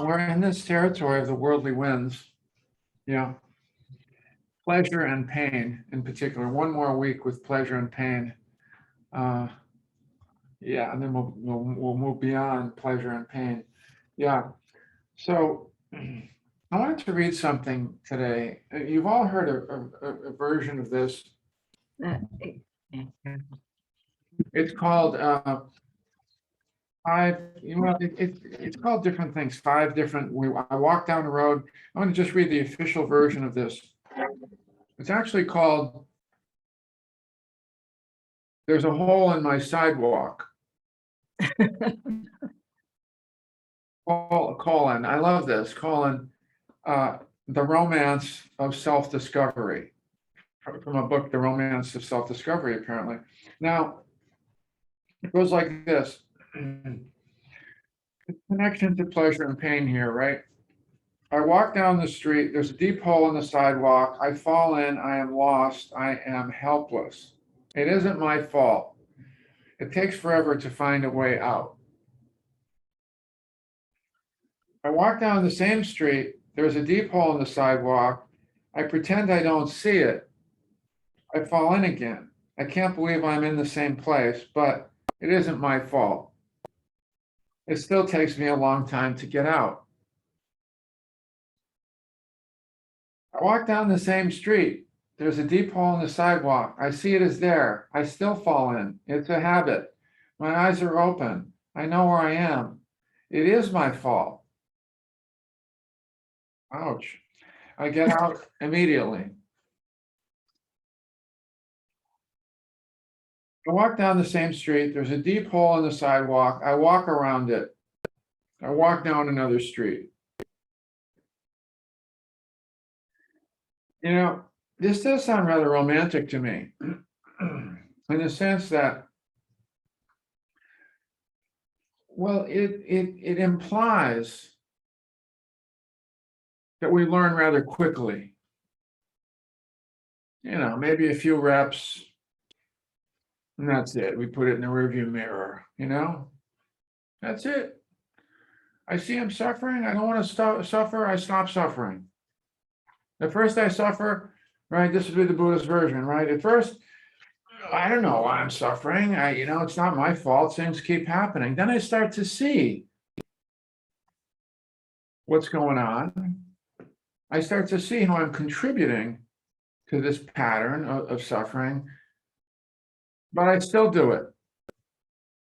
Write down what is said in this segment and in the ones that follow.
we're in this territory of the worldly winds. Yeah. Pleasure and pain in particular. One more week with pleasure and pain. Yeah, and then we'll move beyond pleasure and pain. Yeah. So I wanted to read something today. You've all heard a version of this. It's called it's called different things. Five different. I walk down the road. I'm going to just read the official version of this. It's actually called "There's a Hole in My Sidewalk." Colin, I love this. Colin, the romance of self-discovery, from a book, The Romance of Self-Discovery, apparently. Now, it goes like this. Connection to pleasure and pain here, right? I walk down the street, there's a deep hole in the sidewalk, I fall in, I am lost, I am helpless. It isn't my fault. It takes forever to find a way out. I walk down the same street, there's a deep hole in the sidewalk, I pretend I don't see it. I fall in again. I can't believe I'm in the same place, but it isn't my fault. It still takes me a long time to get out. I walk down the same street. There's a deep hole in the sidewalk. I see it is there. I still fall in. It's a habit. My eyes are open. I know where I am. It is my fault. Ouch. I get out immediately. I walk down the same street. There's a deep hole in the sidewalk. I walk around it. I walk down another street. You know, this does sound rather romantic to me, in the sense that, well, it implies that we learn rather quickly. You know, maybe a few reps, and that's it. We put it in the rearview mirror, you know? That's it. I see I'm suffering. I don't want to suffer. I stop suffering. At first I suffer, right? This would be the Buddhist version, right? At first, I don't know why I'm suffering. It's not my fault. Things keep happening. Then I start to see what's going on. I start to see how I'm contributing to this pattern of suffering, but I still do it.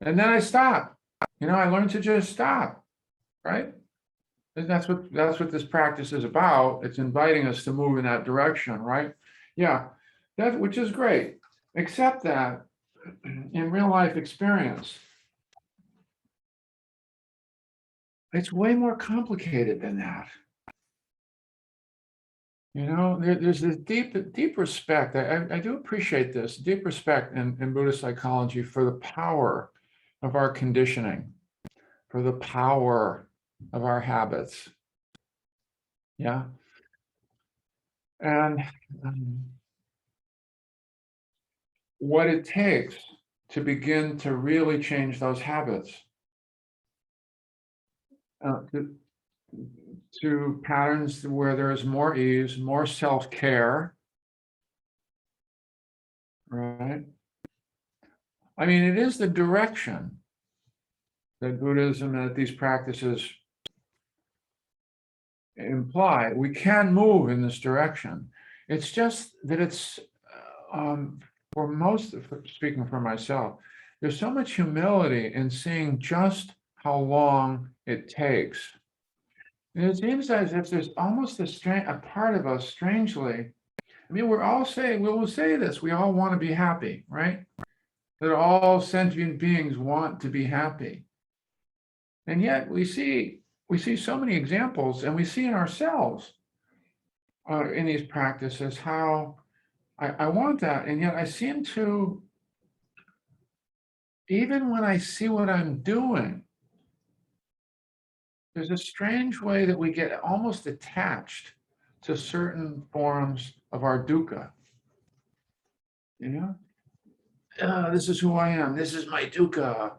And then I stop. I learn to just stop, right? And that's what this practice is about. It's inviting us to move in that direction, right? Yeah, which is great. Except that in real life experience, it's way more complicated than that. There's this deep respect. I do appreciate this deep respect in Buddhist psychology for the power of our conditioning, for the power of our habits. Yeah. And what it takes to begin to really change those habits, to patterns where there is more ease, more self-care, right? I mean, it is the direction that Buddhism and that these practices imply. We can move in this direction. It's just that it's, speaking for myself, there's so much humility in seeing just how long it takes. And it seems as if there's almost a part of us, strangely, we will say this, we all want to be happy, right? That all sentient beings want to be happy. And yet we see so many examples, and we see in ourselves in these practices how I want that, and yet I seem to, even when I see what I'm doing, there's a strange way that we get almost attached to certain forms of our dukkha. This is who I am. This is my dukkha.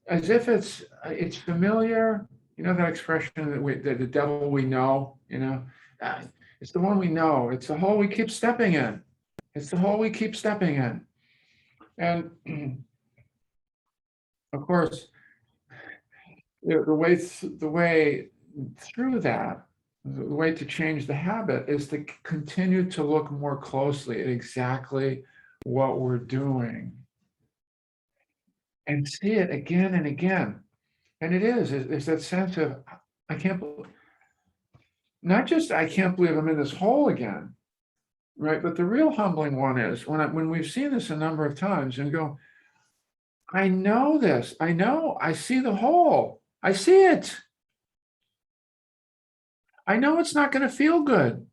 As if it's familiar, You know that expression that the devil we know, uh, it's the one we know. It's the hole we keep stepping in. It's the hole we keep stepping in. And of course, the way through that, the way to change the habit is to continue to look more closely at exactly what we're doing and see it again and again. And it's that sense of, I can't, not just I can't believe I'm in this hole again, right? But the real humbling one is when we've seen this a number of times and go, I know this, I see the hole, I see it. I know it's not going to feel good.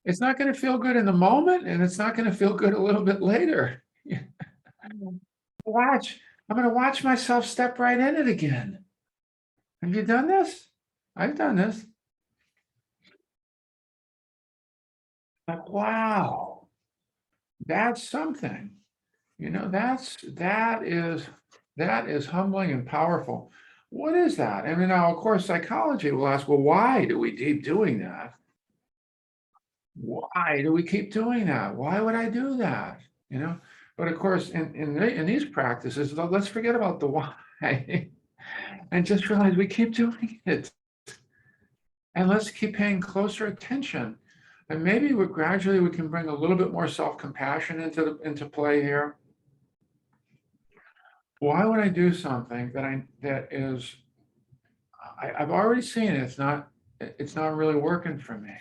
It's not going to feel good in the moment, and it's not going to feel good a little bit later. Watch, I'm going to watch myself step right in it again. Have you done this? I've done this. Like, wow, that's something. That is humbling and powerful. What is that? I mean, now, of course, psychology will ask, well, why do we keep doing that? Why do we keep doing that? Why would I do that? You know, but of course, in these practices, let's forget about the why and just realize we keep doing it. And let's keep paying closer attention. And maybe gradually we can bring a little bit more self-compassion into play here. Why would I do something I've already seen it, it's not really working for me,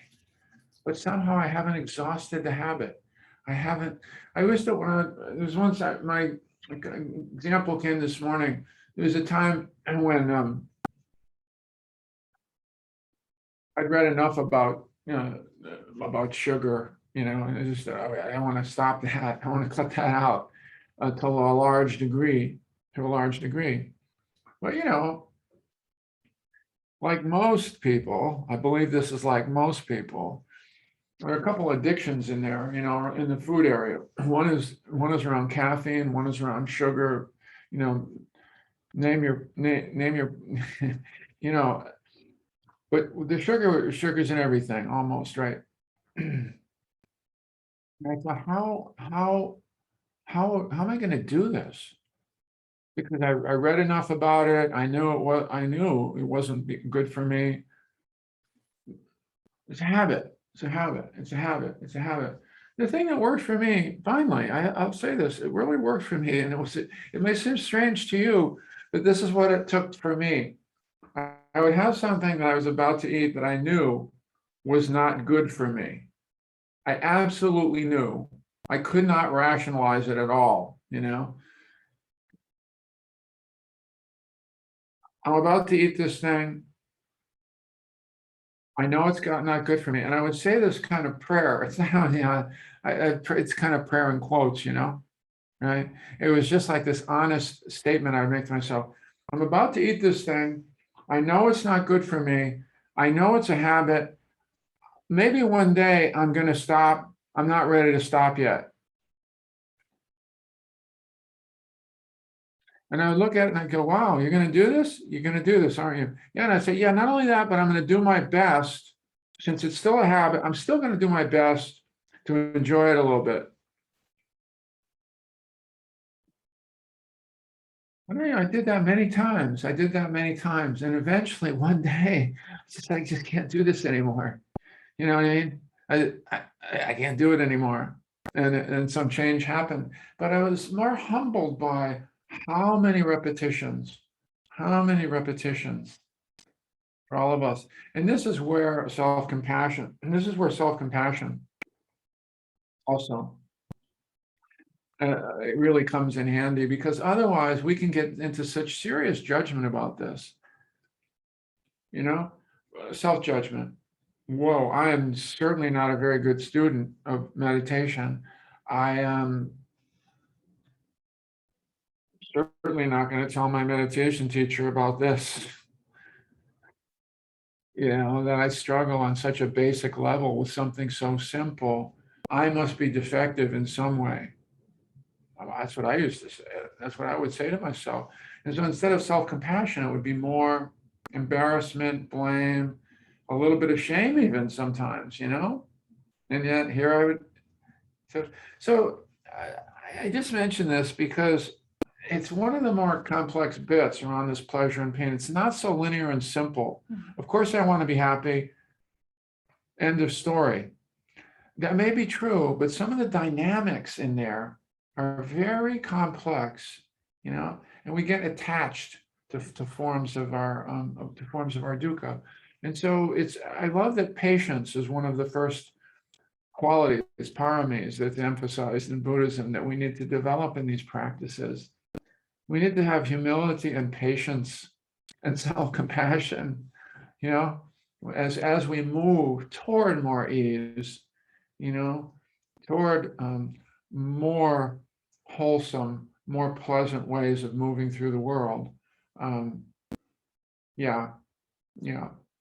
but somehow I haven't exhausted the habit. I wish that there was once my example came this morning. There was a time when I'd read enough about, about sugar, and I just, I want to stop that. I want to cut that out to a large degree, But, like most people, I believe this is like most people, there are a couple addictions in there, in the food area. One is around caffeine, one is around sugar, you know, name your, you know, but the sugar's in everything almost, right? And I thought, how am I going to do this? Because I read enough about it. I knew it wasn't good for me. It's a habit. It's a habit. It's a habit. It's a habit. The thing that worked for me, finally, I'll say this, it really worked for me. And it may seem strange to you, but this is what it took for me. I would have something that I was about to eat that I knew was not good for me. I absolutely knew. I could not rationalize it at all, I'm about to eat this thing. I know it's not good for me. And I would say this kind of prayer. It's not, it's kind of prayer in quotes, right? It was just like this honest statement I would make to myself. I'm about to eat this thing. I know it's not good for me. I know it's a habit. Maybe one day I'm going to stop. I'm not ready to stop yet. And I would look at it and I go, wow, you're going to do this? You're going to do this, aren't you? Yeah. And I say, yeah, not only that, but I'm going to do my best. Since it's still a habit, I'm still going to do my best to enjoy it a little bit. I did that many times. And eventually one day, I just can't do this anymore. You know what I mean? I can't do it anymore. And some change happened. But I was more humbled by how many repetitions for all of us. And this is where self-compassion also it really comes in handy, because otherwise we can get into such serious judgment about this, self-judgment. Whoa, I am certainly not a very good student of meditation. I am certainly not going to tell my meditation teacher about this, that I struggle on such a basic level with something so simple. I must be defective in some way. Well, that's what I used to say. That's what I would say to myself. And so instead of self-compassion, it would be more embarrassment, blame, a little bit of shame even sometimes, And yet here I would, so I just mentioned this because it's one of the more complex bits around this pleasure and pain. It's not so linear and simple. Of course, I want to be happy. End of story. That may be true, but some of the dynamics in there are very complex, and we get attached to forms of our dukkha. And so I love that patience is one of the first qualities, paramis, that's emphasized in Buddhism that we need to develop in these practices. We need to have humility and patience and self-compassion, as we move toward more ease, toward more wholesome, more pleasant ways of moving through the world. Yeah.